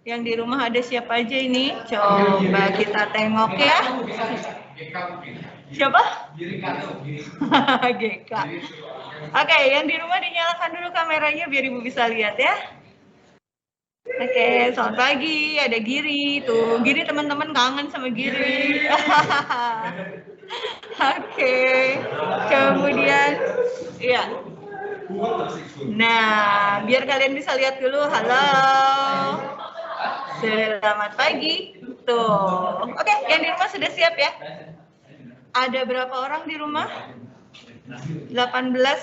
Yang di rumah ada siapa aja ini? Coba kita tengok ya. Siapa? GK. Oke, yang di rumah dinyalakan dulu kameranya biar Ibu bisa lihat ya. Oke, selamat pagi. Ada Giri. Tuh, Giri teman-teman kangen sama Giri. Oke. Kemudian, ya. Nah, biar kalian bisa lihat dulu. Halo. Selamat pagi. Tuh. Oke, yang di rumah sudah siap ya? Ada berapa orang di rumah? 18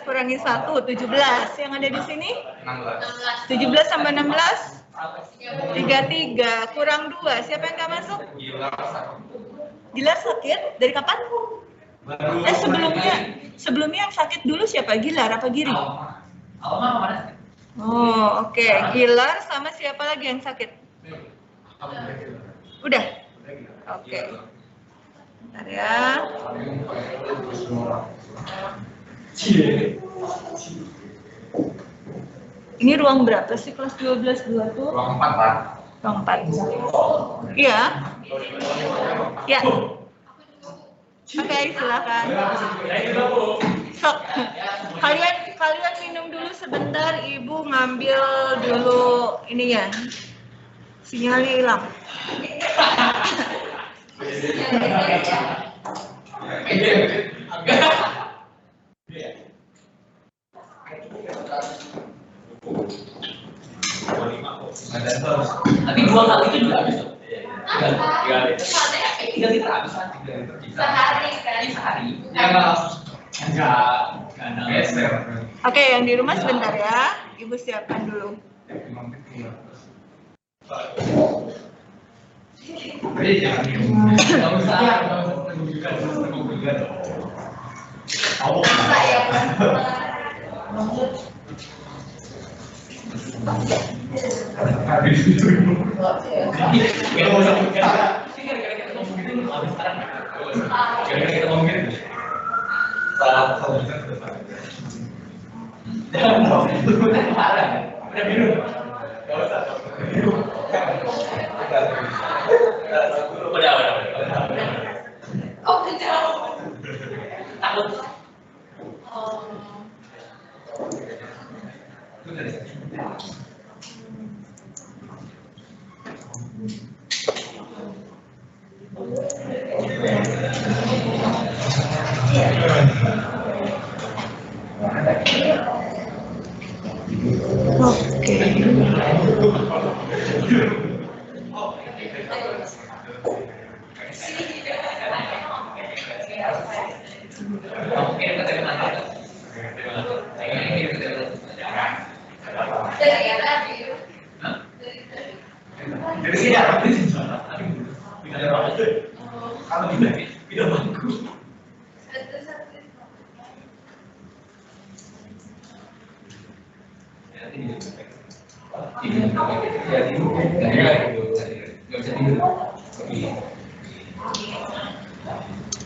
kurangi 1, 17. Yang ada di sini? 17 tambah 16? 33 kurang 2. Siapa yang nggak masuk? Gilar sakit? Dari kapan? Sebelumnya yang sakit dulu siapa? Gilar apa Giri? Oh, oke. Gilar sama siapa lagi yang sakit? Udah? Oke. Bentar ya. Ini ruang berapa sih kelas 12-2 tuh? Ruang 4, Pak. Ruang 4. Iya. Ya. Oke, silakan. Sok. Kalian minum dulu sebentar, Ibu ngambil dulu ininya. Sinyalnya hilang. Tapi 2 kali itu juga habis tuh. 3 liter habis kan? 3 liter sehari. Enggak. Oke, yang di rumah sebentar ya. Ibu siapkan dulu. Oh, kejauh. Takut.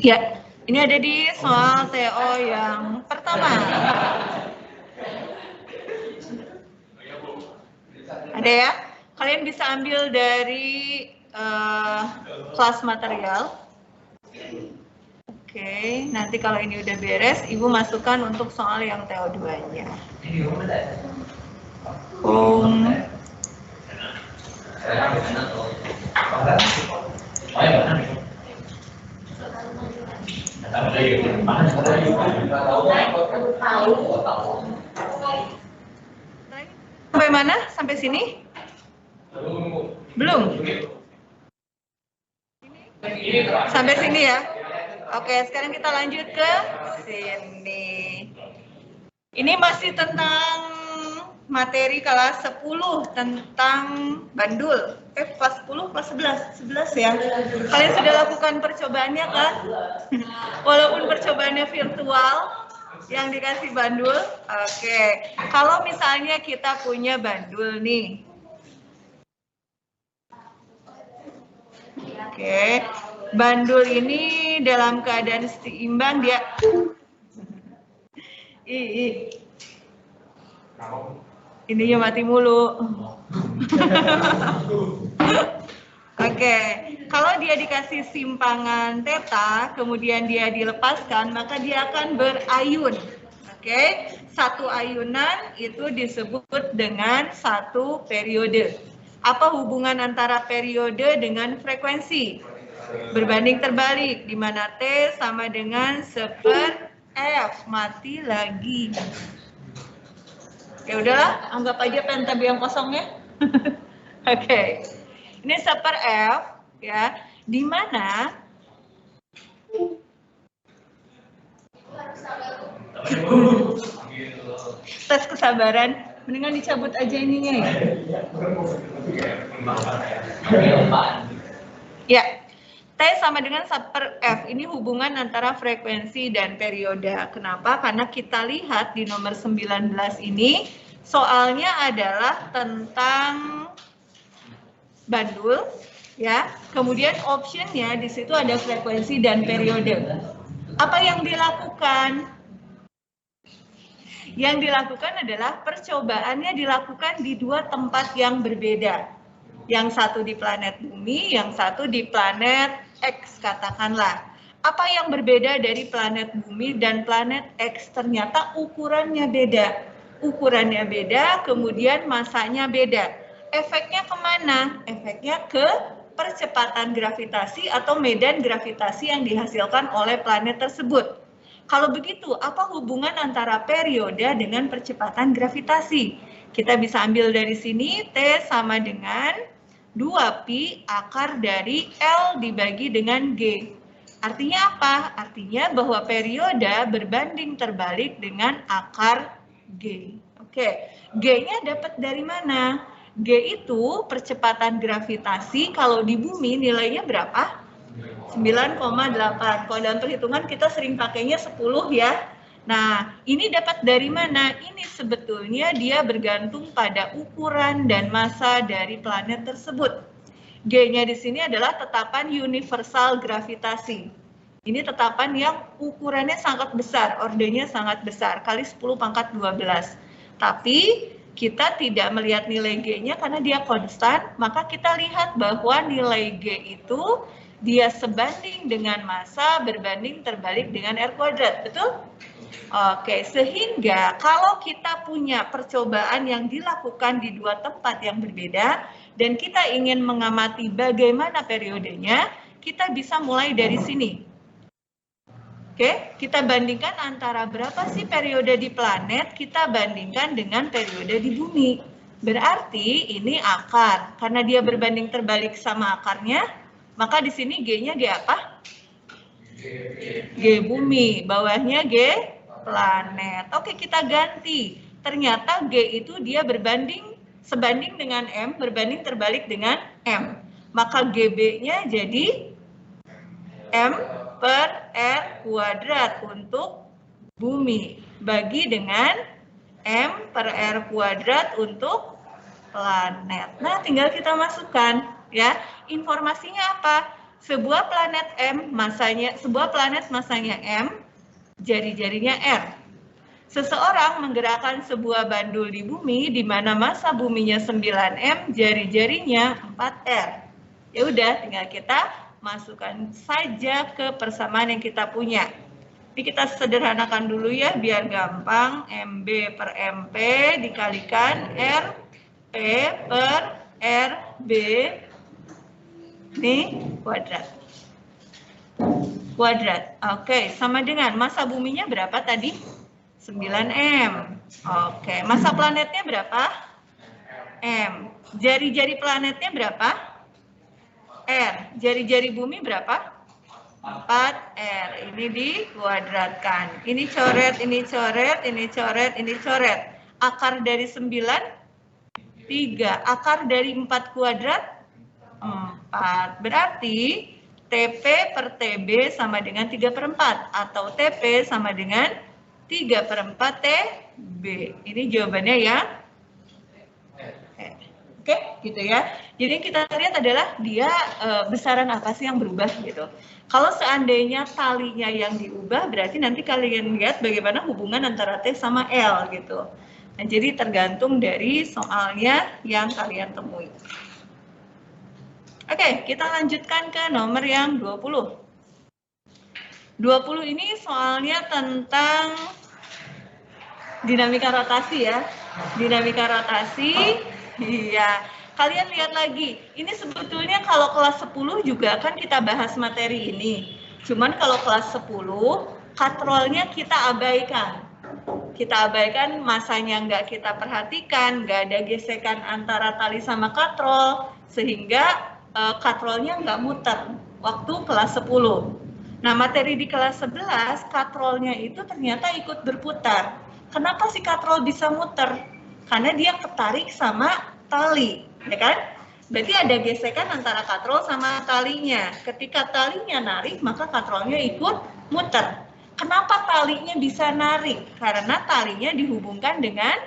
Ya, ini ada di soal TO yang pertama. Ada ya? Kalian bisa ambil dari kelas material. Oke, nanti kalau ini udah beres, Ibu masukkan untuk soal yang TO2-nya. Sampai mana? Sampai sini? Belum? Sampai sini ya? Oke, sekarang kita lanjut ke sini. Ini masih tentang materi kelas 10 tentang bandul. Kelas 10, kelas 11. 11 ya. Kalian sudah lakukan percobaannya kan? Walaupun percobaannya virtual yang dikasih bandul. Oke. Kalau misalnya kita punya bandul nih. Oke. Bandul ini dalam keadaan seimbang dia ininya mati mulu. Oke, kalau dia dikasih simpangan theta, kemudian dia dilepaskan, maka dia akan berayun. Oke, satu ayunan itu disebut dengan satu periode. Apa hubungan antara periode dengan frekuensi? Berbanding terbalik, di mana T sama dengan 1/F. Mati lagi. Ya udahlah, anggap aja pentabi yang kosongnya. Oke. Ini 1/F ya, di mana tes kesabaran, mendingan dicabut aja ininya ya. Ya, T sama dengan 1/F. Ini hubungan antara frekuensi dan periode. Kenapa? Karena kita lihat di nomor 19 ini, soalnya adalah tentang bandul, ya. Kemudian optionnya di situ ada frekuensi dan periode. Apa yang dilakukan? Yang dilakukan adalah percobaannya dilakukan di dua tempat yang berbeda. Yang satu di planet Bumi, yang satu di planet X, katakanlah. Apa yang berbeda dari planet Bumi dan planet X? Ternyata ukurannya beda. Ukurannya beda, kemudian masanya beda. Efeknya kemana? Efeknya ke percepatan gravitasi atau medan gravitasi yang dihasilkan oleh planet tersebut. Kalau begitu, apa hubungan antara periode dengan percepatan gravitasi? Kita bisa ambil dari sini, T sama dengan 2pi akar dari L dibagi dengan G. Artinya apa? Artinya bahwa periode berbanding terbalik dengan akar G. Oke, G-nya dapat dari mana? G itu percepatan gravitasi kalau di bumi nilainya berapa? 9,8. Kalau dalam perhitungan kita sering pakainya 10 ya. Nah, ini dapat dari mana? Ini sebetulnya dia bergantung pada ukuran dan massa dari planet tersebut. G-nya di sini adalah tetapan universal gravitasi. Ini tetapan yang ukurannya sangat besar, ordernya sangat besar, kali 10 pangkat 12. Tapi kita tidak melihat nilai G-nya karena dia konstan, maka kita lihat bahwa nilai G itu dia sebanding dengan massa berbanding terbalik dengan R kuadrat, betul? Oke, sehingga kalau kita punya percobaan yang dilakukan di dua tempat yang berbeda dan kita ingin mengamati bagaimana periodenya, kita bisa mulai dari sini. Oke, kita bandingkan antara berapa sih periode di planet, kita bandingkan dengan periode di bumi. Berarti ini akar, karena dia berbanding terbalik sama akarnya, maka di sini G-nya G apa? G bumi, bawahnya G planet. Oke, kita ganti. Ternyata G itu dia sebanding dengan M, berbanding terbalik dengan M. Maka GB-nya jadi M per R kuadrat untuk bumi. Bagi dengan M per R kuadrat untuk planet. Nah, tinggal kita masukkan ya. Informasinya apa? Sebuah planet masanya M, jari-jarinya R. Seseorang menggerakkan sebuah bandul di bumi di mana massa buminya 9M, jari-jarinya 4R. Ya udah, tinggal kita masukkan saja ke persamaan yang kita punya. Ini kita sederhanakan dulu ya biar gampang. MB per MP dikalikan RP per RB ini kuadrat. Oke, sama dengan massa buminya berapa tadi? 9M. Oke, massa planetnya berapa? M. Jari-jari planetnya berapa? R. Jari-jari bumi berapa? 4R. Ini dikuadratkan. Ini coret, ini coret, ini coret, ini coret. Akar dari 9? 3. Akar dari 4 kuadrat? 4. Berarti TP per TB sama dengan 3/4 atau TP sama dengan 3/4 TB. Ini jawabannya ya. Oke, gitu ya. Jadi kita lihat adalah dia besaran apa sih yang berubah gitu. Kalau seandainya talinya yang diubah, berarti nanti kalian lihat bagaimana hubungan antara T sama L gitu. Nah, jadi tergantung dari soalnya yang kalian temui. Oke, kita lanjutkan ke nomor yang 20. 20 ini soalnya tentang dinamika rotasi ya. Dinamika rotasi, iya. Kalian lihat lagi, ini sebetulnya kalau kelas 10 juga kan kita bahas materi ini. Cuman kalau kelas 10, katrolnya kita abaikan. Kita abaikan, masanya nggak kita perhatikan, nggak ada gesekan antara tali sama katrol, sehingga katrolnya nggak muter waktu kelas 10. Nah, materi di kelas 11, katrolnya itu ternyata ikut berputar. Kenapa si katrol bisa muter? Karena dia ketarik sama tali, ya kan? Berarti ada gesekan antara katrol sama talinya. Ketika talinya narik, maka katrolnya ikut muter. Kenapa talinya bisa narik? Karena talinya dihubungkan dengan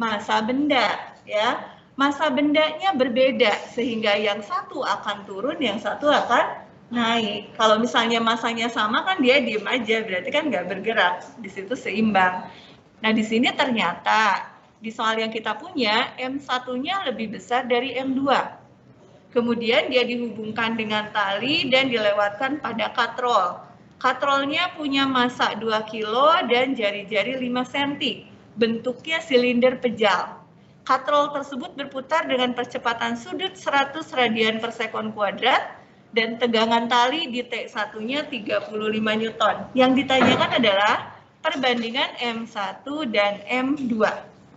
massa benda, ya. Massa bendanya berbeda, sehingga yang satu akan turun, yang satu akan naik. Kalau misalnya massanya sama kan dia diem aja, berarti kan nggak bergerak. Di situ seimbang. Nah, di sini ternyata di soal yang kita punya, M1-nya lebih besar dari M2. Kemudian dia dihubungkan dengan tali dan dilewatkan pada katrol. Katrolnya punya massa 2 kilo dan jari-jari 5 cm. Bentuknya silinder pejal. Katrol tersebut berputar dengan percepatan sudut 100 radian per sekon kuadrat dan tegangan tali di T1-nya 35 Newton. Yang ditanyakan adalah perbandingan M1 dan M2.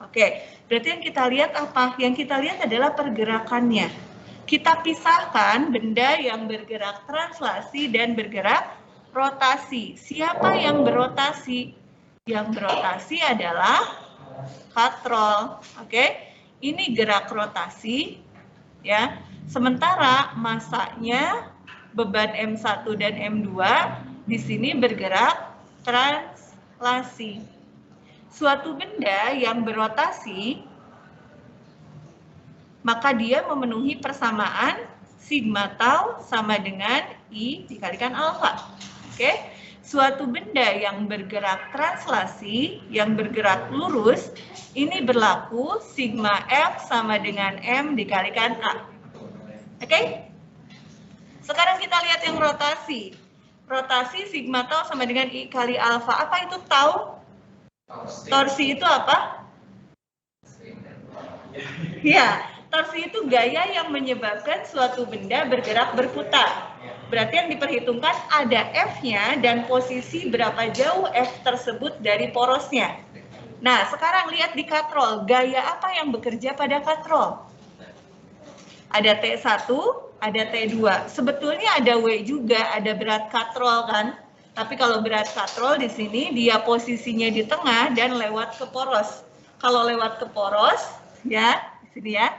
Oke, berarti yang kita lihat apa? Yang kita lihat adalah pergerakannya. Kita pisahkan benda yang bergerak translasi dan bergerak rotasi. Siapa yang berotasi? Yang berotasi adalah katrol. Oke, ini gerak rotasi, ya. Sementara massanya beban M1 dan M2 di sini bergerak translasi. Suatu benda yang berotasi, maka dia memenuhi persamaan sigma tau sama dengan I dikalikan alfa. Oke. Suatu benda yang bergerak translasi, yang bergerak lurus, ini berlaku sigma F sama dengan M dikalikan A. Oke? Sekarang kita lihat yang rotasi. Rotasi sigma tau sama dengan I kali alfa. Apa itu tau? Torsi itu apa? Ya, torsi itu gaya yang menyebabkan suatu benda bergerak berputar. Berarti yang diperhitungkan ada F-nya dan posisi berapa jauh F tersebut dari porosnya. Nah, sekarang lihat di katrol. Gaya apa yang bekerja pada katrol? Ada T1, ada T2. Sebetulnya ada W juga, ada berat katrol kan. Tapi kalau berat katrol di sini, dia posisinya di tengah dan lewat ke poros. Kalau lewat ke poros, ya, di sini ya.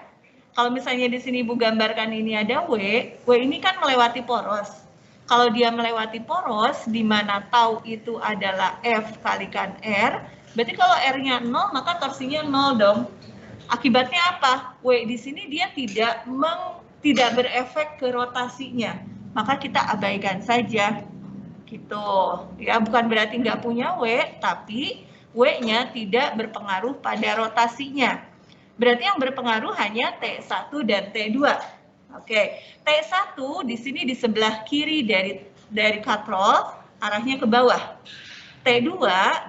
Kalau misalnya di sini Ibu gambarkan ini ada W ini kan melewati poros. Kalau dia melewati poros, di mana tau itu adalah F kalikan R, berarti kalau R-nya 0, maka torsinya 0 dong. Akibatnya apa? W di sini dia tidak berefek ke rotasinya, maka kita abaikan saja. Gitu. Ya, bukan berarti nggak punya W, tapi W-nya tidak berpengaruh pada rotasinya. Berarti yang berpengaruh hanya T1 dan T2. Oke, T1 di sini di sebelah kiri dari katrol, arahnya ke bawah. T2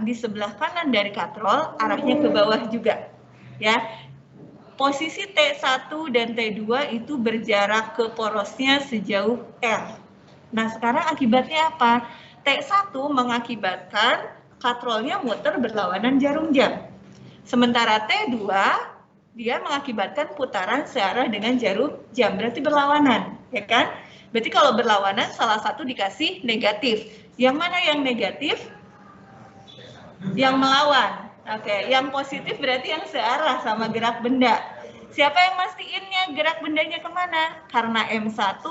di sebelah kanan dari katrol, arahnya ke bawah juga. Ya. Posisi T1 dan T2 itu berjarak ke porosnya sejauh R. Nah, sekarang akibatnya apa? T1 mengakibatkan katrolnya muter berlawanan jarum jam. Sementara T2 dia mengakibatkan putaran searah dengan jarum jam, berarti berlawanan, ya kan? Berarti kalau berlawanan salah satu dikasih negatif. Yang mana yang negatif? Yang melawan. Oke, yang positif berarti yang searah sama gerak benda. Siapa yang mastiinnya gerak bendanya kemana? Karena M1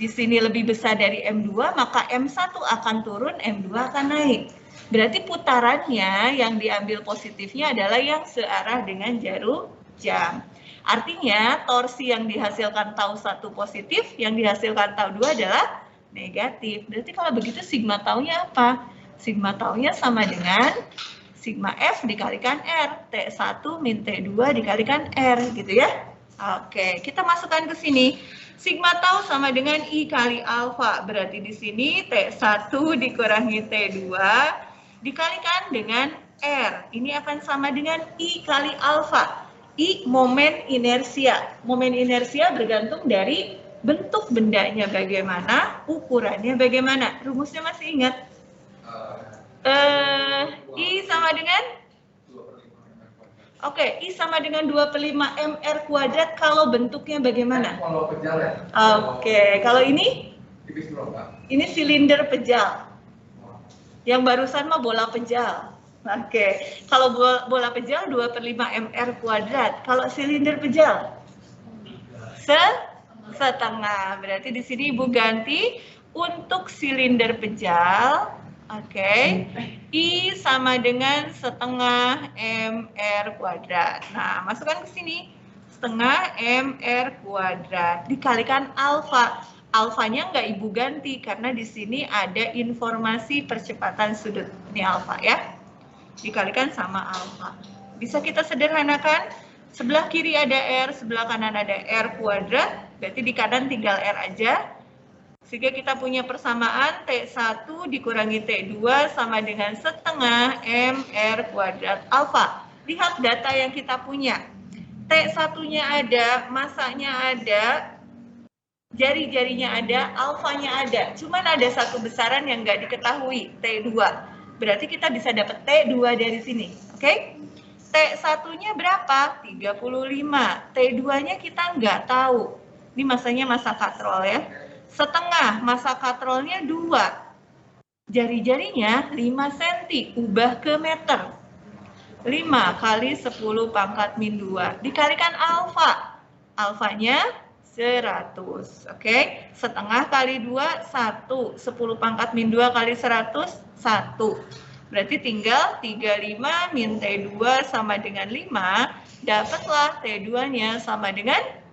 di sini lebih besar dari M2, maka M1 akan turun, M2 akan naik. Berarti putarannya yang diambil positifnya adalah yang searah dengan jarum jam. Artinya torsi yang dihasilkan tau 1 positif, yang dihasilkan tau 2 adalah negatif. Berarti kalau begitu sigma taunya apa? Sigma taunya sama dengan sigma F dikalikan R. T1 min T2 dikalikan R gitu ya. Oke, kita masukkan ke sini. Sigma tau sama dengan I kali alfa. Berarti di sini T1 dikurangi T2 dikalikan dengan R. Ini akan sama dengan I kali alfa. I momen inersia. Momen inersia bergantung dari bentuk bendanya bagaimana, ukurannya bagaimana. Rumusnya masih ingat? I sama dengan? Oke, I sama dengan 2/5 mr kuadrat kalau bentuknya bagaimana? Kalau pejal ya? Oke, kalau ini? Tipis berapa? Ini silinder pejal. Yang barusan mah bola pejal. Oke, kalau bola pejal 2/5 mr kuadrat. Kalau silinder pejal? Setengah. Berarti di sini Ibu ganti untuk silinder pejal. Oke, I sama dengan setengah mr kuadrat. Nah, masukkan ke sini. Setengah mr kuadrat dikalikan alfa. Alfanya nggak Ibu ganti karena di sini ada informasi percepatan sudut. Ini alfa ya. Dikalikan sama alfa. Bisa kita sederhanakan. Sebelah kiri ada R, sebelah kanan ada R kuadrat. Berarti di kanan tinggal R aja. Sehingga kita punya persamaan T1 dikurangi T2 sama dengan setengah mr kuadrat alfa. Lihat data yang kita punya. T1-nya ada, masanya ada, jari-jarinya ada, alfanya ada. Cuman ada satu besaran yang nggak diketahui, T2. Berarti kita bisa dapat T2 dari sini. Oke? T1-nya berapa? 35. T2-nya kita nggak tahu. Ini masanya masa katrol ya. Setengah, masa katrolnya 2. Jari-jarinya 5 cm, ubah ke meter. 5 kali 10 pangkat min 2. Dikalikan alfa. Alfanya 100. Oke. Setengah kali 2, 1. 10 pangkat min 2 kali 100, 1. Berarti tinggal 35 min T2 sama dengan 5. Dapatlah T2-nya sama dengan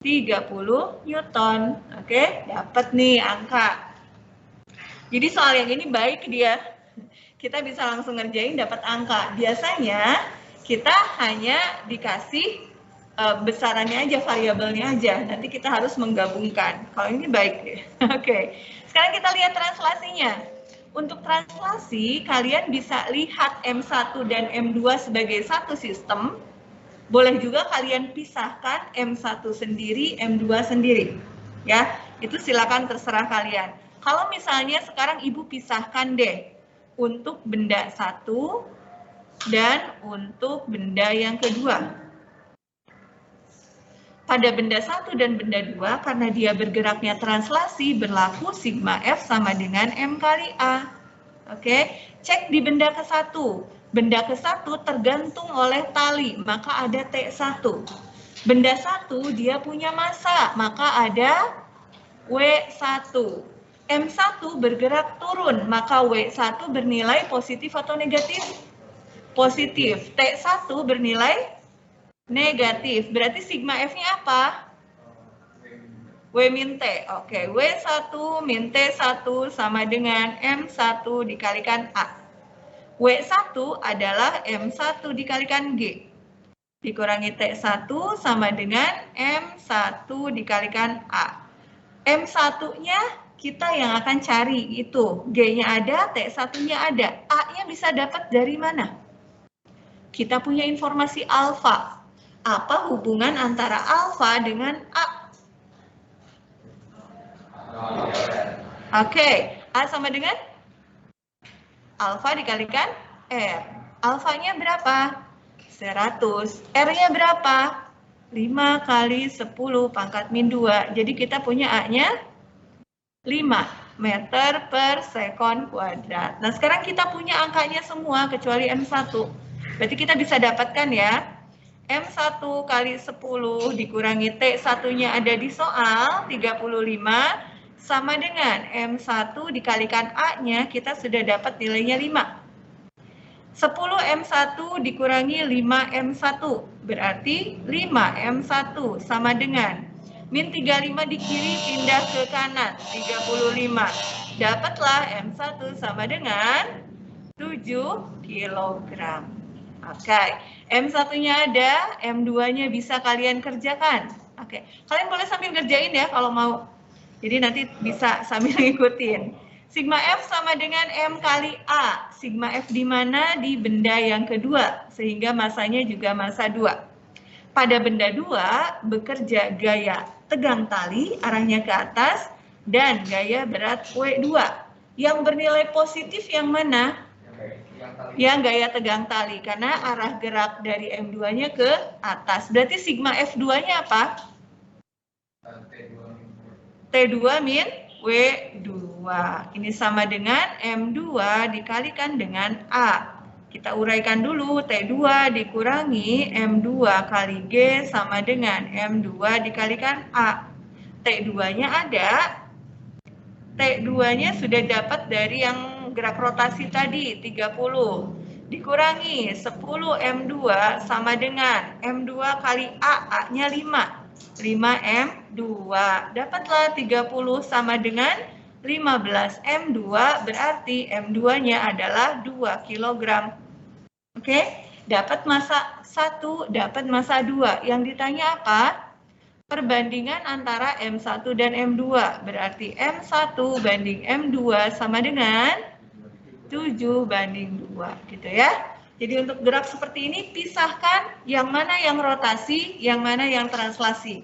30 Newton. Oke, dapat nih angka. Jadi soal yang ini baik dia. Kita bisa langsung ngerjain dapat angka. Biasanya kita hanya dikasih besarannya aja, variabelnya aja. Nanti kita harus menggabungkan. Kalau ini baik deh. Oke. Sekarang kita lihat translasinya. Untuk translasi, kalian bisa lihat M1 dan M2 sebagai satu sistem. Boleh juga kalian pisahkan M1 sendiri, M2 sendiri. Ya, itu silakan terserah kalian. Kalau misalnya sekarang Ibu pisahkan deh untuk benda 1 dan untuk benda yang kedua. Pada benda 1 dan benda 2, karena dia bergeraknya translasi, berlaku sigma F sama dengan M kali A. Oke, cek di benda ke-1. Benda ke-1 tergantung oleh tali, maka ada T1. Benda 1 dia punya massa, maka ada W1. M1 bergerak turun, maka W1 bernilai positif atau negatif? Positif. T1 bernilai negatif. Berarti sigma F-nya apa? W min T. Oke, W1 min T1 sama dengan M1 dikalikan A. W1 adalah M1 dikalikan G. Dikurangi T1 sama dengan M1 dikalikan A. M1-nya kita yang akan cari itu. G-nya ada, T1-nya ada. A-nya bisa dapat dari mana? Kita punya informasi alfa. Apa hubungan antara alfa dengan A? Oke, A sama dengan? Alfa dikalikan R. Alfanya berapa? 100. R-nya berapa? 5 kali 10 pangkat min 2. Jadi kita punya A-nya 5 meter per sekon kuadrat. Nah, sekarang kita punya angkanya semua kecuali M1. Berarti kita bisa dapatkan ya. M1 kali 10 dikurangi T1-nya ada di soal, 35. Sama dengan M1 dikalikan A-nya, kita sudah dapat nilainya 5. 10 M1 dikurangi 5 M1, berarti 5 M1 sama dengan min 35 di kiri pindah ke kanan, 35. Dapatlah M1 sama dengan 7 kg. Oke, M1-nya ada, M2-nya bisa kalian kerjakan. Oke, kalian boleh sambil ngerjain ya kalau mau. Jadi nanti bisa sambil ngikutin. Sigma F sama dengan M kali A. Sigma F di mana? Di benda yang kedua, sehingga masanya juga massa 2. Pada benda 2 bekerja gaya tegang tali arahnya ke atas dan gaya berat W2. Yang bernilai positif yang mana? Yang gaya tegang tali, karena arah gerak dari M2-nya ke atas. Berarti sigma F2-nya apa? T2 min W2. Ini sama dengan M2 dikalikan dengan A. Kita uraikan dulu, T2 dikurangi M2 kali G sama dengan M2 dikalikan A. T2-nya ada. T2-nya sudah dapat dari yang gerak rotasi tadi, 30. Dikurangi 10 M2 sama dengan M2 kali A, A-nya 5. 5M2. Dapatlah 30 sama dengan 15 M2, berarti M2-nya adalah 2 kg. Oke, dapat massa 1, dapat massa 2. Yang ditanya apa? Perbandingan antara M1 dan M2. Berarti M1 banding M2 sama dengan 7 banding 2, gitu ya. Jadi untuk gerak seperti ini, pisahkan yang mana yang rotasi, yang mana yang translasi.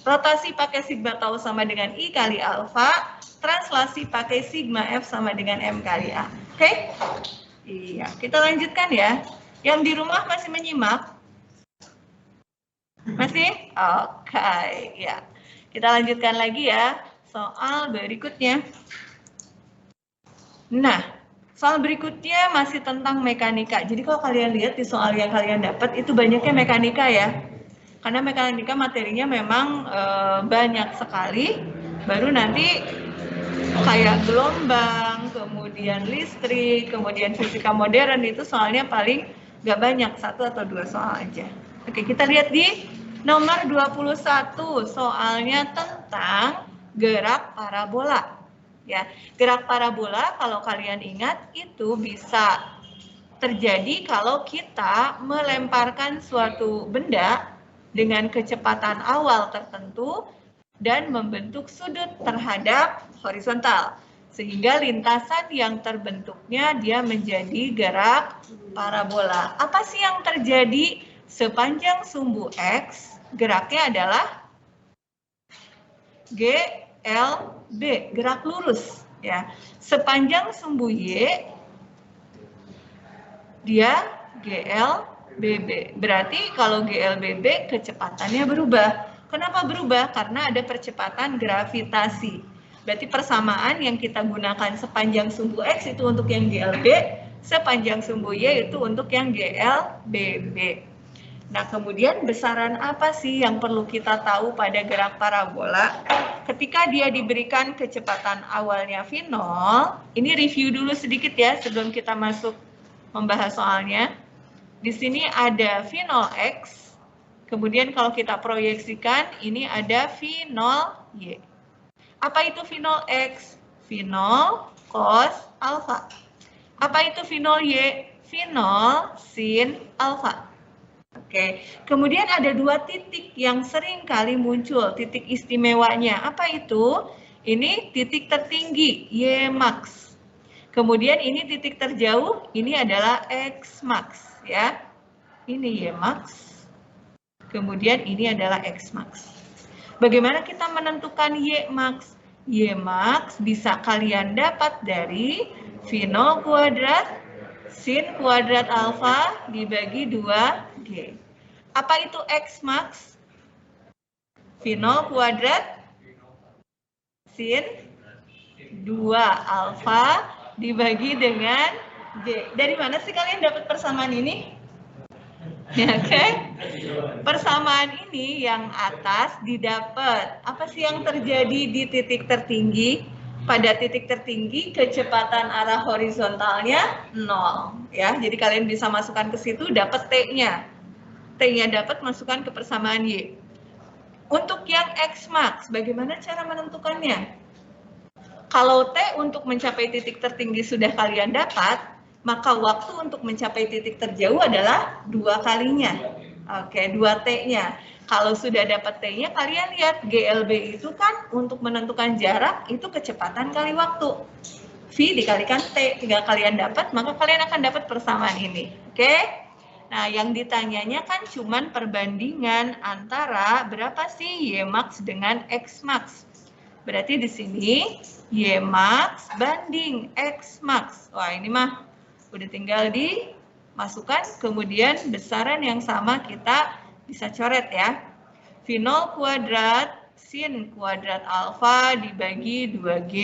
Rotasi pakai sigma tau sama dengan I kali alfa, translasi pakai sigma F sama dengan M kali A. Oke? Iya, kita lanjutkan ya. Yang di rumah masih menyimak? Masih? Oke, ya. Kita lanjutkan lagi ya, soal berikutnya. Nah, soal berikutnya masih tentang mekanika. Jadi kalau kalian lihat di soal yang kalian dapat itu banyaknya mekanika ya. Karena mekanika materinya memang banyak sekali. Baru nanti kayak gelombang, kemudian listrik, kemudian fisika modern itu soalnya paling nggak banyak, 1 atau 2 soal aja. Oke, kita lihat di nomor 21, soalnya tentang gerak parabola. Ya, gerak parabola kalau kalian ingat itu bisa terjadi kalau kita melemparkan suatu benda dengan kecepatan awal tertentu dan membentuk sudut terhadap horizontal. Sehingga lintasan yang terbentuknya dia menjadi gerak parabola. Apa sih yang terjadi? Sepanjang sumbu X, geraknya adalah GLB, gerak lurus. Ya. Sepanjang sumbu Y, dia GLBB. Berarti kalau GLBB kecepatannya berubah. Kenapa berubah? Karena ada percepatan gravitasi. Berarti persamaan yang kita gunakan sepanjang sumbu X itu untuk yang GLB, sepanjang sumbu Y itu untuk yang GLBB. Nah, kemudian besaran apa sih yang perlu kita tahu pada gerak parabola? Ketika dia diberikan kecepatan awalnya V0, ini review dulu sedikit ya sebelum kita masuk membahas soalnya. Di sini ada V0X, kemudian kalau kita proyeksikan ini ada V0Y. Apa itu V0X? V0 cos alfa. Apa itu V0Y? V0 sin alfa. Oke, kemudian ada 2 titik yang sering kali muncul, titik istimewanya. Apa itu? Ini titik tertinggi, Y max. Kemudian ini titik terjauh, ini adalah X max, ya. Ini Y max. Kemudian ini adalah X max. Bagaimana kita menentukan Y max? Y max bisa kalian dapat dari V0 kuadrat sin kuadrat alfa dibagi 2G. Apa itu X max? V0 kuadrat sin 2 alfa dibagi dengan G. Dari mana sih kalian dapat persamaan ini? Ya, oke. Persamaan ini yang atas didapat. Apa sih yang terjadi di titik tertinggi? Pada titik tertinggi kecepatan arah horizontalnya 0 ya. Jadi kalian bisa masukkan ke situ dapat T-nya. T-nya dapat masukkan ke persamaan Y. Untuk yang X max, bagaimana cara menentukannya? Kalau T untuk mencapai titik tertinggi sudah kalian dapat, maka waktu untuk mencapai titik terjauh adalah 2 kalinya. Oke, 2T-nya. Kalau sudah dapat T-nya, kalian lihat GLB itu kan untuk menentukan jarak itu kecepatan kali waktu. V dikalikan T, tinggal kalian dapat, maka kalian akan dapat persamaan ini. Oke? Nah, yang ditanyanya kan cuman perbandingan antara berapa sih Y max dengan X max. Berarti di sini Y max banding X max. Wah, ini mah udah tinggal dimasukkan, kemudian besaran yang sama kita bisa coret ya. V0 kuadrat sin kuadrat alfa dibagi 2G.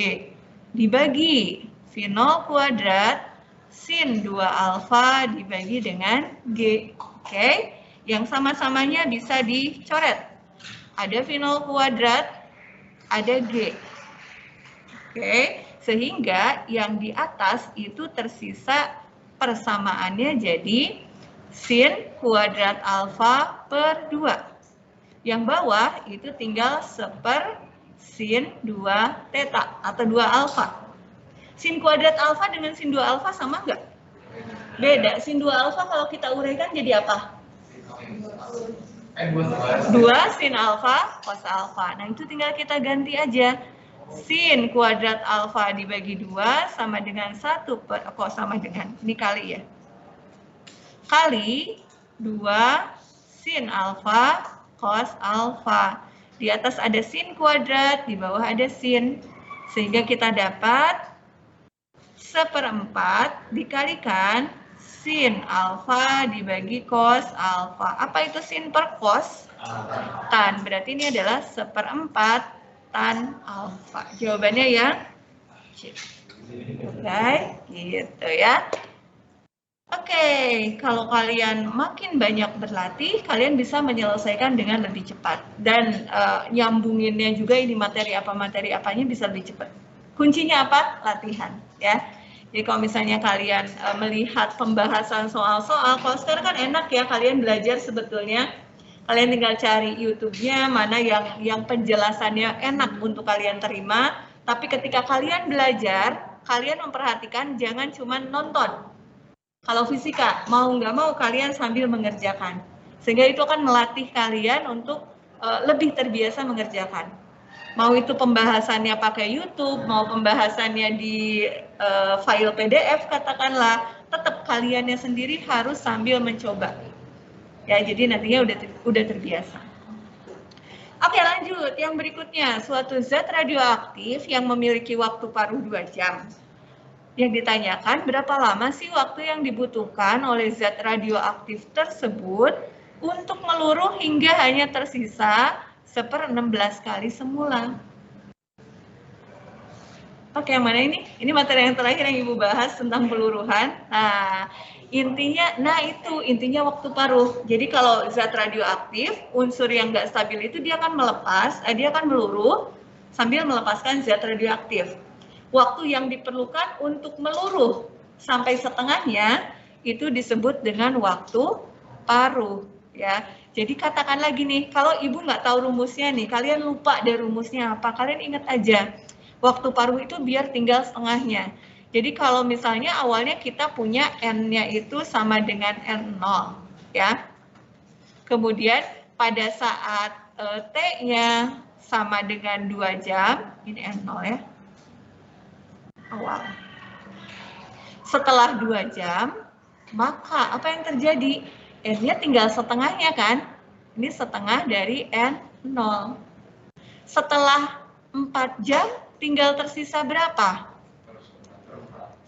Dibagi V0 kuadrat sin 2 alfa dibagi dengan G. Oke, yang sama-samanya bisa dicoret. Ada V0 kuadrat, ada G. Oke, sehingga yang di atas itu tersisa persamaannya jadi sin kuadrat alfa per 2. Yang bawah itu tinggal seper sin 2 theta atau 2 alfa. Sin kuadrat alfa dengan sin 2 alfa sama nggak? Beda. Sin 2 alfa kalau kita uraikan jadi apa? 2 sin alfa cos alfa. Nah, itu tinggal kita ganti aja. Sin kuadrat alfa dibagi 2 sama dengan 1 per, kok sama dengan, ini kali ya. Kali 2 sin alfa cos alfa. Di atas ada sin kuadrat, di bawah ada sin. Sehingga kita dapat 1/4 dikalikan sin alfa dibagi cos alfa. Apa itu sin per cos? Tan. Berarti ini adalah 1/4 tan alfa. Jawabannya yang C. Oke, gitu ya. Oke, kalau kalian makin banyak berlatih, kalian bisa menyelesaikan dengan lebih cepat. Dan nyambunginnya juga ini materi apanya bisa lebih cepat. Kuncinya apa? Latihan, ya. Jadi kalau misalnya kalian melihat pembahasan soal-soal, kalau sekarang kan enak ya, kalian belajar sebetulnya. Kalian tinggal cari YouTube-nya, mana yang penjelasannya enak untuk kalian terima. Tapi ketika kalian belajar, kalian memperhatikan jangan cuma nonton. Kalau fisika, mau nggak mau kalian sambil mengerjakan. Sehingga itu akan melatih kalian untuk lebih terbiasa mengerjakan. Mau itu pembahasannya pakai YouTube, mau pembahasannya di file PDF katakanlah, tetap kaliannya sendiri harus sambil mencoba. Ya, jadi nantinya udah terbiasa. Oke, lanjut. Yang berikutnya, suatu zat radioaktif yang memiliki waktu paruh 2 jam. Yang ditanyakan, berapa lama sih waktu yang dibutuhkan oleh zat radioaktif tersebut untuk meluruh hingga hanya tersisa 1/16 kali semula. Oke, yang mana ini? Ini materi yang terakhir yang Ibu bahas tentang peluruhan. Nah, intinya waktu paruh. Jadi kalau zat radioaktif, unsur yang nggak stabil itu dia akan dia akan meluruh sambil melepaskan zat radioaktif. Waktu yang diperlukan untuk meluruh sampai setengahnya itu disebut dengan waktu paruh, ya. Jadi katakan lagi nih, kalau Ibu nggak tahu rumusnya nih, kalian lupa deh rumusnya apa, kalian ingat aja, waktu paruh itu biar tinggal setengahnya. Jadi kalau misalnya awalnya kita punya N-nya itu sama dengan N0, ya. Kemudian pada saat T-nya sama dengan 2 jam, ini N0 ya. Awal. Setelah 2 jam, maka apa yang terjadi? N-nya tinggal setengahnya kan? Ini setengah dari N0. Setelah 4 jam, tinggal tersisa berapa?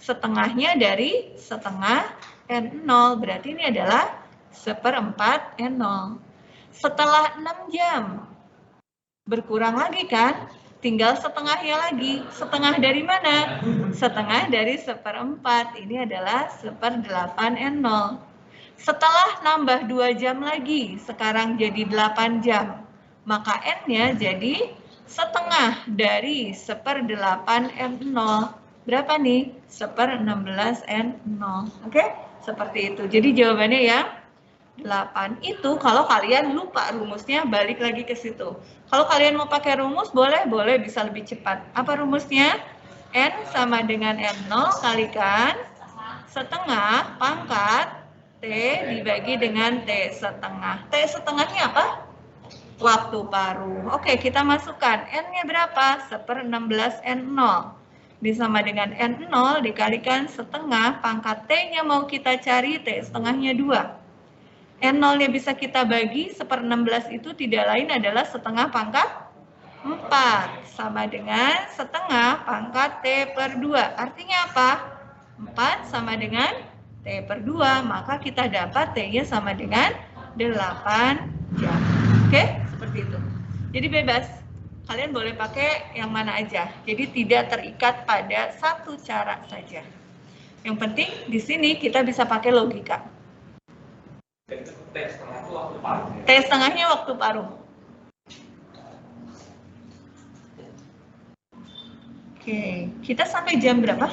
Setengahnya dari setengah N0. Berarti ini adalah 1/4 N0. Setelah 6 jam, berkurang lagi kan? Tinggal setengahnya lagi. Setengah dari mana? Setengah dari 1/4. Ini adalah 1/8 N0. Setelah nambah 2 jam lagi, sekarang jadi 8 jam. Maka N-nya jadi setengah dari 1/8 N0. Berapa nih? 1/16 N0. Oke? Seperti itu. Jadi jawabannya yang 8 itu kalau kalian lupa rumusnya, balik lagi ke situ. Kalau kalian mau pakai rumus, boleh bisa lebih cepat. Apa rumusnya? N sama dengan N0 kalikan setengah pangkat T dibagi dengan T setengah. T setengahnya apa? Waktu paruh. Oke, kita masukkan. N-nya berapa? 1/16 N0. Ini sama dengan N0 dikalikan setengah, pangkat T-nya mau kita cari, T setengahnya 2. N0-nya bisa kita bagi, 1/16 itu tidak lain adalah setengah pangkat 4. Sama dengan setengah pangkat T/2. Artinya apa? 4 sama dengan T/2, maka kita dapat T-nya sama dengan 8 jam. Oke, seperti itu. Jadi bebas. Kalian boleh pakai yang mana aja. Jadi tidak terikat pada satu cara saja. Yang penting di sini kita bisa pakai logika. T setengahnya waktu paruh. Oke, kita sampai jam berapa?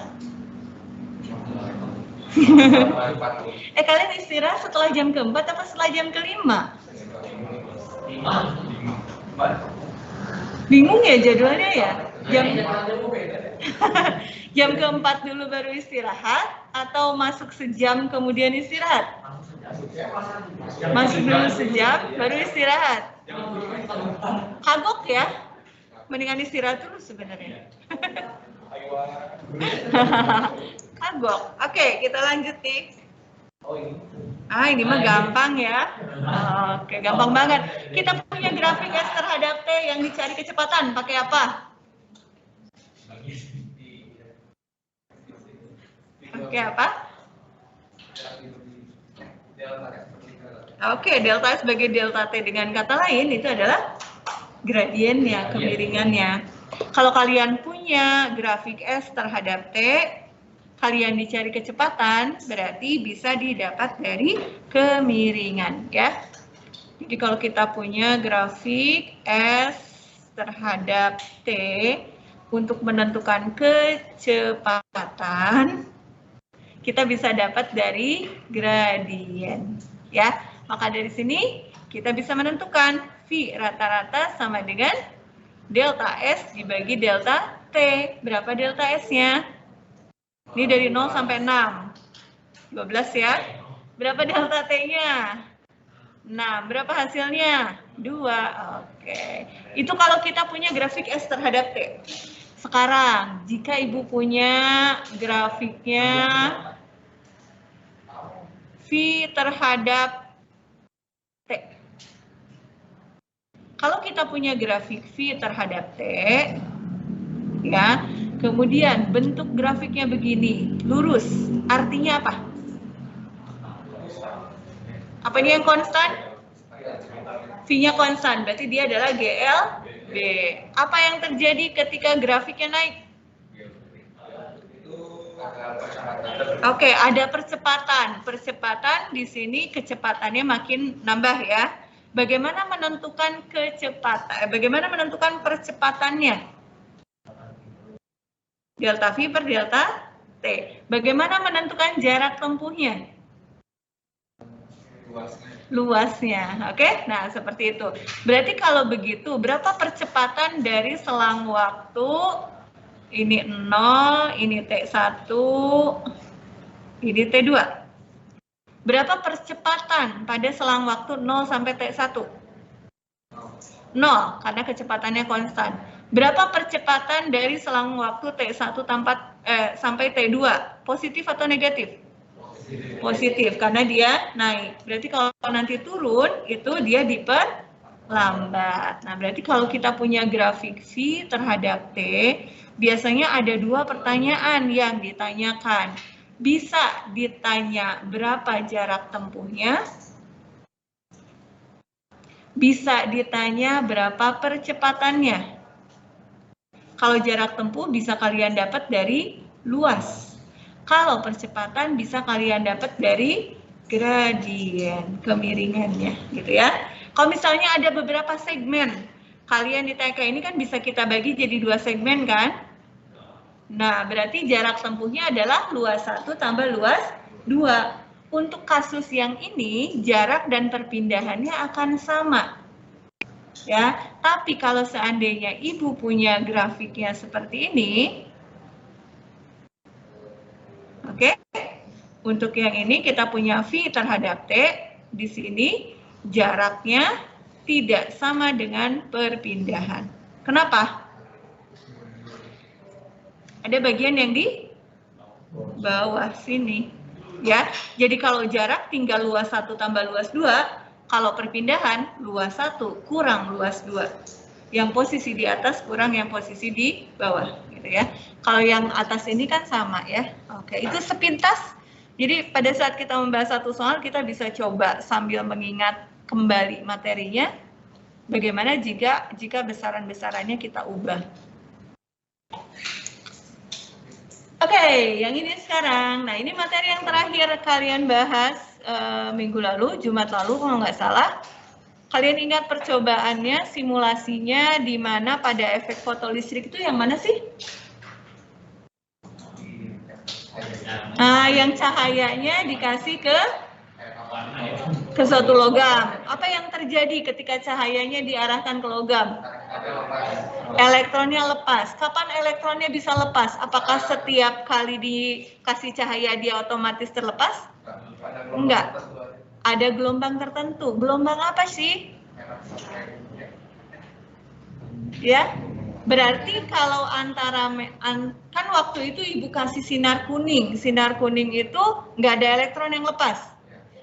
Kalian istirahat setelah jam keempat apa setelah jam kelima? Bingung ya jadwalnya ya? Jam keempat dulu baru istirahat atau masuk sejam kemudian istirahat? Masuk dulu sejam baru istirahat. Kagok ya? Mendingan istirahat dulu sebenarnya. Kagok. Oke, kita lanjut nih. Ini mah gampang ya. Oke, gampang banget. Kita punya grafik S terhadap T yang dicari kecepatan. Pakai apa? Pakai apa? Oke, delta S sebagai delta T. Dengan kata lain, itu adalah gradiennya, kemiringannya. Kalau kalian punya grafik S terhadap T, kalian dicari kecepatan, berarti bisa didapat dari kemiringan, ya. Jadi kalau kita punya grafik S terhadap T, untuk menentukan kecepatan, kita bisa dapat dari gradien, ya. Maka dari sini kita bisa menentukan V rata-rata sama dengan delta S dibagi delta T. Berapa delta S-nya? Ini dari 0 sampai 6. 12 ya. Berapa delta T-nya? Nah, berapa hasilnya? 2. Oke. Itu kalau kita punya grafik S terhadap T. Sekarang, jika Ibu punya grafiknya V terhadap T. Kalau kita punya grafik V terhadap T, ya, kemudian bentuk grafiknya begini, lurus. Artinya apa? Apa ini yang konstan? V-nya konstan, berarti dia adalah GLB. Apa yang terjadi ketika grafiknya naik? Oke, ada percepatan. Percepatan di sini kecepatannya makin nambah ya. Bagaimana menentukan kecepatan? Bagaimana menentukan percepatannya? Delta V per delta T. Bagaimana menentukan jarak tempuhnya? Luasnya. Oke, nah seperti itu. Berarti kalau begitu, berapa percepatan dari selang waktu? Ini 0, ini T1, ini T2. Berapa percepatan pada selang waktu 0 sampai T1? 0, karena kecepatannya konstan. Berapa percepatan dari selang waktu T1 sampai T2? Positif atau negatif? Positif, karena dia naik. Berarti kalau nanti turun, itu dia diperlambat. Nah, berarti kalau kita punya grafik V terhadap T, biasanya ada 2 pertanyaan yang ditanyakan. Bisa ditanya berapa jarak tempuhnya, bisa ditanya berapa percepatannya. Kalau jarak tempuh bisa kalian dapat dari luas. Kalau percepatan bisa kalian dapat dari gradien kemiringannya, gitu ya. Kalau misalnya ada beberapa segmen, kalian di TK ini kan bisa kita bagi jadi 2 segmen kan? Nah, berarti jarak tempuhnya adalah luas 1 tambah luas 2. Untuk kasus yang ini, jarak dan perpindahannya akan sama. Ya, tapi kalau seandainya Ibu punya grafiknya seperti ini, oke, Untuk yang ini kita punya V terhadap T. Di sini jaraknya tidak sama dengan perpindahan. Kenapa? Ada bagian yang di bawah sini. Ya, jadi kalau jarak tinggal luas 1 tambah luas 2, kalau perpindahan luas 1 kurang luas 2. Yang posisi di atas kurang yang posisi di bawah, gitu ya. Kalau yang atas ini kan sama ya. Oke, itu sepintas. Jadi pada saat kita membahas satu soal, kita bisa coba sambil mengingat kembali materinya. Bagaimana jika besaran-besarannya kita ubah. Oke, yang ini sekarang. Nah, ini materi yang terakhir kalian bahas minggu lalu, Jumat lalu kalau nggak salah. Kalian ingat percobaannya, simulasinya di mana pada efek fotolistrik itu yang mana sih? Nah, yang cahayanya dikasih ke suatu logam. Apa yang terjadi ketika cahayanya diarahkan ke logam? Elektronnya lepas. Kapan elektronnya bisa lepas? Apakah setiap kali dikasih cahaya dia otomatis terlepas? Enggak. Ada gelombang tertentu. Gelombang apa sih? Ya, berarti kalau antara kan waktu itu ibu kasih sinar kuning. Sinar kuning itu nggak ada elektron yang lepas.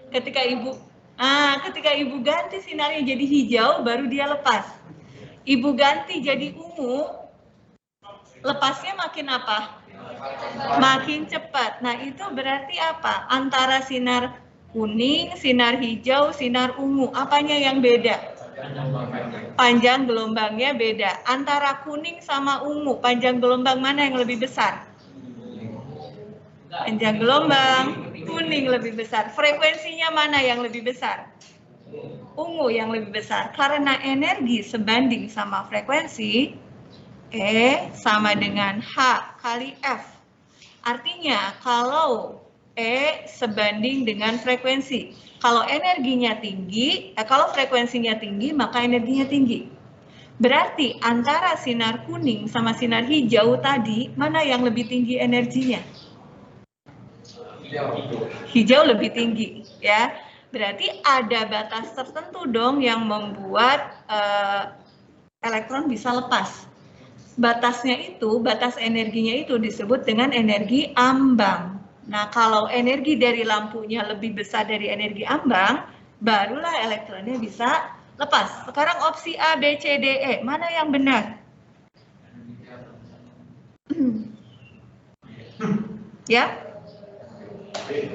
Ketika ibu ganti sinarnya jadi hijau, baru dia lepas. Ibu ganti jadi ungu, lepasnya makin apa? Makin cepat. Nah, itu berarti apa? Antara sinar kuning, sinar hijau, sinar ungu, apanya yang beda? Panjang gelombangnya beda. Antara kuning sama ungu, panjang gelombang mana yang lebih besar? Panjang gelombang kuning lebih besar. Frekuensinya mana yang lebih besar? Ungu yang lebih besar. Karena energi sebanding sama frekuensi, E sama dengan H kali F. Artinya kalau E sebanding dengan frekuensi. Kalau energinya tinggi, kalau frekuensinya tinggi, maka energinya tinggi. Berarti antara sinar kuning sama sinar hijau tadi, mana yang lebih tinggi energinya? Hijau lebih tinggi, ya. Berarti ada batas tertentu dong yang membuat elektron bisa lepas. Batasnya itu, batas energinya itu disebut dengan energi ambang. Nah, kalau energi dari lampunya lebih besar dari energi ambang, barulah elektronnya bisa lepas. Sekarang opsi A, B, C, D, E, mana yang benar? Ya?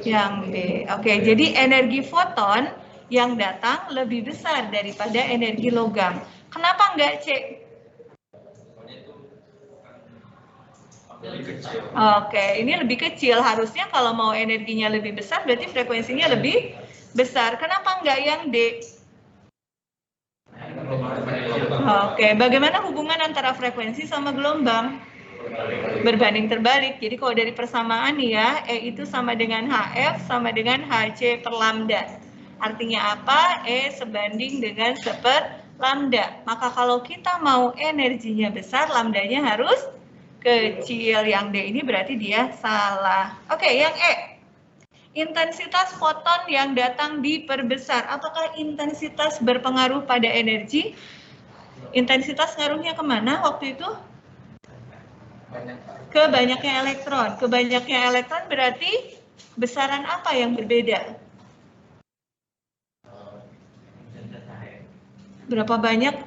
Yang B. Oke, jadi energi foton yang datang lebih besar daripada energi logam. Kenapa enggak C? Oke, ini lebih kecil. Harusnya kalau mau energinya lebih besar, berarti frekuensinya lebih besar. Kenapa enggak yang D? Oke, bagaimana hubungan antara frekuensi sama gelombang? Berbanding terbalik. Jadi kalau dari persamaan nih ya, E itu sama dengan HF sama dengan HC per lambda. Artinya apa? E sebanding dengan seper lambda. Maka kalau kita mau energinya besar, lambdanya harus kecil. Yang D ini berarti dia salah. Oke, yang E. Intensitas foton yang datang diperbesar. Apakah intensitas berpengaruh pada energi? Intensitas ngaruhnya kemana waktu itu? Ke banyaknya elektron. Ke banyaknya elektron berarti besaran apa yang berbeda? Berapa banyak,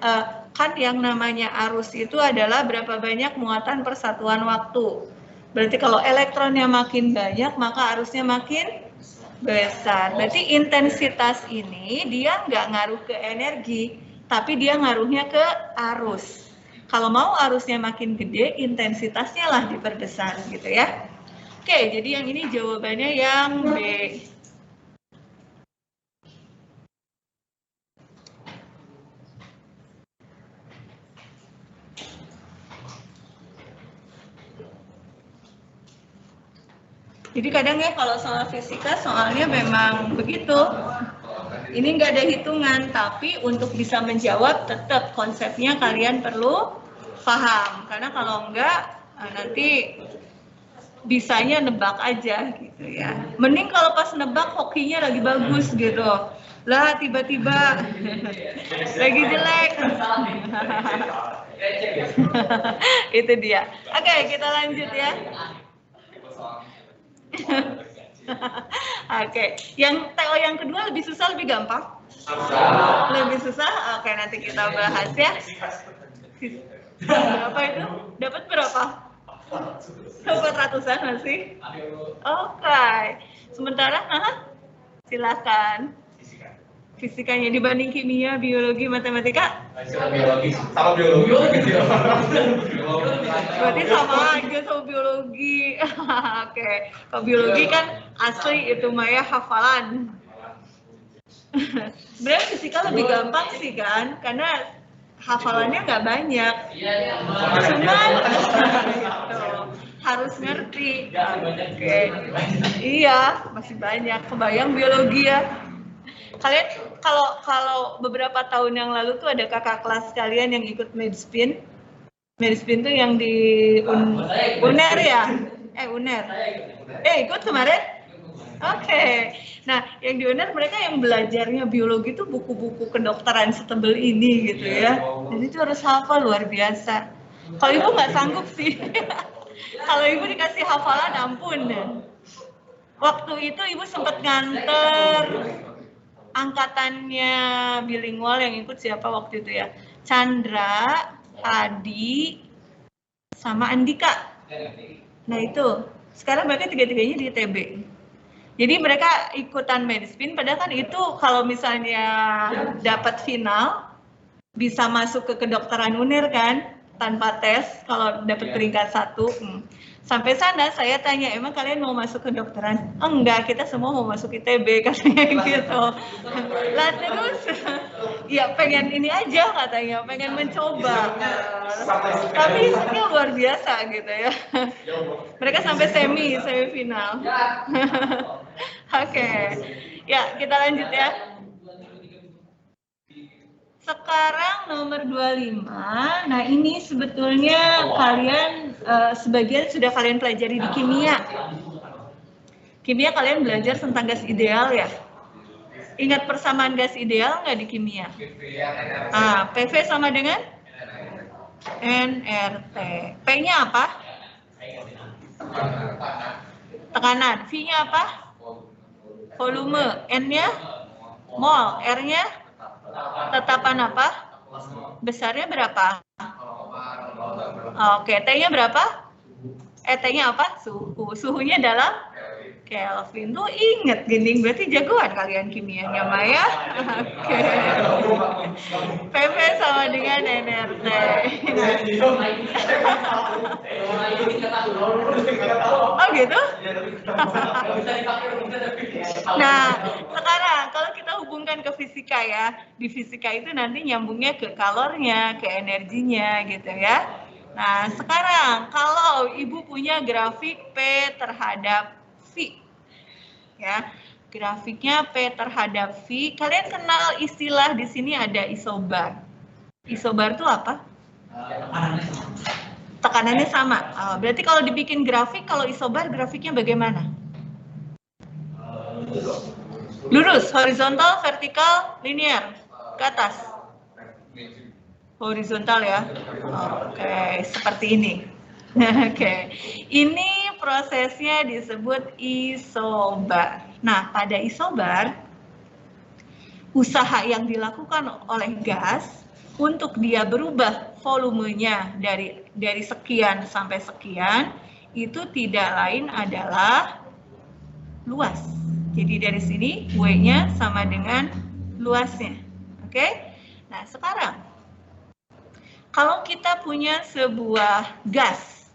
kan yang namanya arus itu adalah berapa banyak muatan persatuan waktu. Berarti kalau elektronnya makin banyak, maka arusnya makin besar. Berarti intensitas ini dia nggak ngaruh ke energi, tapi dia ngaruhnya ke arus. Kalau mau arusnya makin gede, intensitasnya lah diperbesar gitu ya. Oke, jadi yang ini jawabannya yang B. Jadi kadang ya kalau soal fisika soalnya memang begitu. Ini nggak ada hitungan, tapi untuk bisa menjawab tetap konsepnya kalian perlu paham. Karena kalau enggak, nanti bisanya nebak aja gitu ya. Mending kalau pas nebak hokinya lagi bagus gitu. Lah tiba-tiba lagi jelek. Itu dia. Oke, kita lanjut ya. Oke, yang TO yang kedua lebih susah lebih gampang? Lebih susah? Oke, nanti kita bahas ya. Berapa itu? Dapat berapa? Dapat ratusan masih? Oke. Sementara, silakan. Fisikanya dibanding kimia, biologi, matematika? Biologi sama biologi. Berarti sama aja sama biologi. Oke. Kalau biologi kan asli itu Maya hafalan. Sebenarnya fisika lebih gampang sih kan, karena hafalannya nggak banyak. Cuman harus ngerti. Oke. Iya, masih banyak. Kebayang biologi ya. Kalian kalau beberapa tahun yang lalu tuh ada kakak kelas kalian yang ikut Medspin. Medspin tuh yang di UNER ya? UNER. Ikut kemarin? Oke. Nah, yang di UNER mereka yang belajarnya biologi tuh buku-buku kedokteran setebel ini gitu ya. Dan itu harus hafal luar biasa. Kalau ibu nggak sanggup sih. Kalau ibu dikasih hafalan ampun. Waktu itu ibu sempat nganter angkatannya bilingual yang ikut siapa waktu itu ya? Chandra, Adi, sama Andika. Nah itu, sekarang mereka tiga-tiganya di ITB. Jadi mereka ikutan Medspin, padahal kan itu kalau misalnya dapat final, bisa masuk ke kedokteran UNER kan, tanpa tes, kalau dapat peringkat 1. Sampai sana saya tanya, emang kalian mau masuk ke kedokteran? Enggak, kita semua mau masuk ITB, katanya gitu. Lah terus, ya pengen ini aja katanya, pengen mencoba. Tapi hasilnya luar biasa gitu ya. Mereka sampai semifinal. Oke. Ya, kita lanjut ya. Sekarang nomor 25, nah ini sebetulnya kalian sebagian sudah kalian pelajari di kimia. Kimia kalian belajar tentang gas ideal ya. Ingat persamaan gas ideal nggak di kimia? PV sama dengan? nRT. P-nya apa? Tekanan. V-nya apa? Volume. N-nya? Mol. R-nya? Tetapan apa? Besarnya berapa? Oke, T-nya berapa? T-nya apa? Suhu. Suhunya dalam Kelvin. Tuh inget, Gending, berarti jagoan kalian kimianya, Maya. Oke. PV sama dengan nRT. Oh gitu? Nah, sekarang kalau kita hubungkan ke fisika ya, di fisika itu nanti nyambungnya ke kalornya, ke energinya gitu ya. Nah, sekarang kalau ibu punya grafik P terhadap V, ya, grafiknya P terhadap V, kalian kenal istilah di sini ada isobar. Isobar itu apa? Tekanannya sama. Berarti kalau dibikin grafik, kalau isobar grafiknya bagaimana? Lurus, horizontal, vertikal, linear, ke atas. Horizontal ya. Oke, seperti ini. Oke. Ini prosesnya disebut isobar. Nah, pada isobar usaha yang dilakukan oleh gas untuk dia berubah volumenya dari sekian sampai sekian itu tidak lain adalah luas. Jadi dari sini W-nya sama dengan luasnya. Oke? Nah, sekarang kalau kita punya sebuah gas,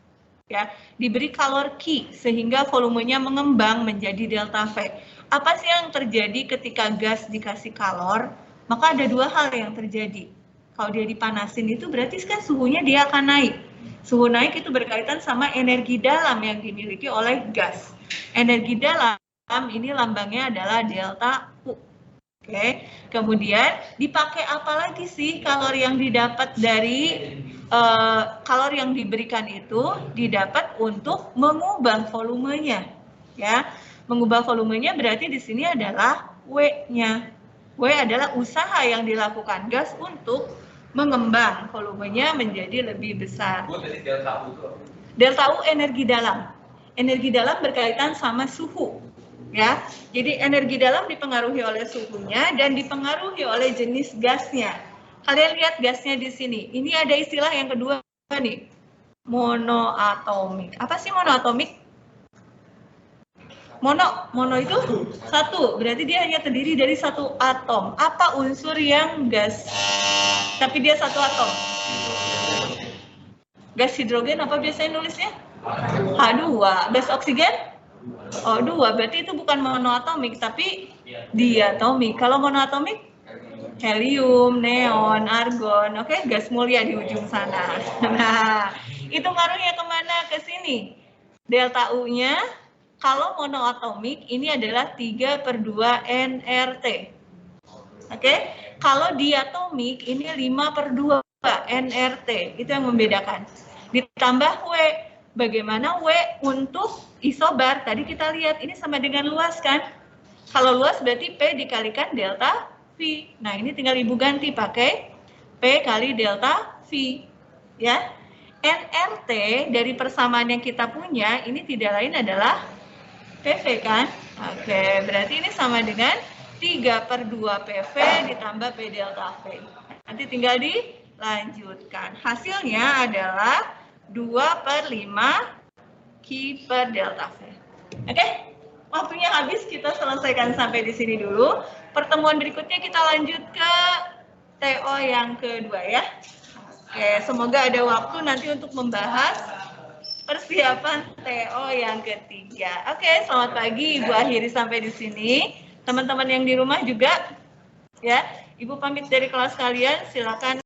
ya, diberi kalor Q sehingga volumenya mengembang menjadi delta V. Apa sih yang terjadi ketika gas dikasih kalor? Maka ada dua hal yang terjadi. Kalau dia dipanasin itu berarti kan suhunya dia akan naik. Suhu naik itu berkaitan sama energi dalam yang dimiliki oleh gas. Energi dalam ini lambangnya adalah delta U. Oke, kemudian dipakai apa lagi sih kalori yang didapat dari kalori yang diberikan itu didapat untuk mengubah volumenya, ya. Mengubah volumenya berarti di sini adalah W-nya. W adalah usaha yang dilakukan gas untuk mengembang volumenya menjadi lebih besar. Delta U energi dalam. Energi dalam berkaitan sama suhu. Ya, jadi energi dalam dipengaruhi oleh suhunya dan dipengaruhi oleh jenis gasnya. Kalian lihat gasnya di sini. Ini ada istilah yang kedua nih, monoatomik. Apa sih monoatomik? Mono itu satu, berarti dia hanya terdiri dari satu atom. Apa unsur yang gas? Tapi dia satu atom. Gas hidrogen apa biasanya nulisnya? H2. Gas oksigen? O2, berarti itu bukan monoatomik, tapi diatomik. Kalau monoatomik, helium, neon, argon, oke, gas mulia di ujung sana. Nah, itu ngaruhnya kemana? Ke sini. Delta U-nya, kalau monoatomik, ini adalah 3/2 nRT. Oke, kalau diatomik, ini 5/2 nRT. Itu yang membedakan. Ditambah W. Bagaimana W untuk isobar? Tadi kita lihat ini sama dengan luas kan? Kalau luas berarti P dikalikan delta V. Nah, ini tinggal Ibu ganti pakai P kali delta V. Ya. nRT dari persamaan yang kita punya ini tidak lain adalah PV kan? Oke, berarti ini sama dengan 3/2 PV ditambah P delta V. Nanti tinggal dilanjutkan. Hasilnya adalah 2/5 Q per delta V. Oke, waktunya habis, kita selesaikan sampai di sini dulu. Pertemuan berikutnya kita lanjut ke TO yang kedua ya. Oke, semoga ada waktu nanti untuk membahas persiapan TO yang ketiga. Oke, selamat pagi, Ibu akhiri sampai di sini. Teman-teman yang di rumah juga ya, Ibu pamit dari kelas kalian, silakan.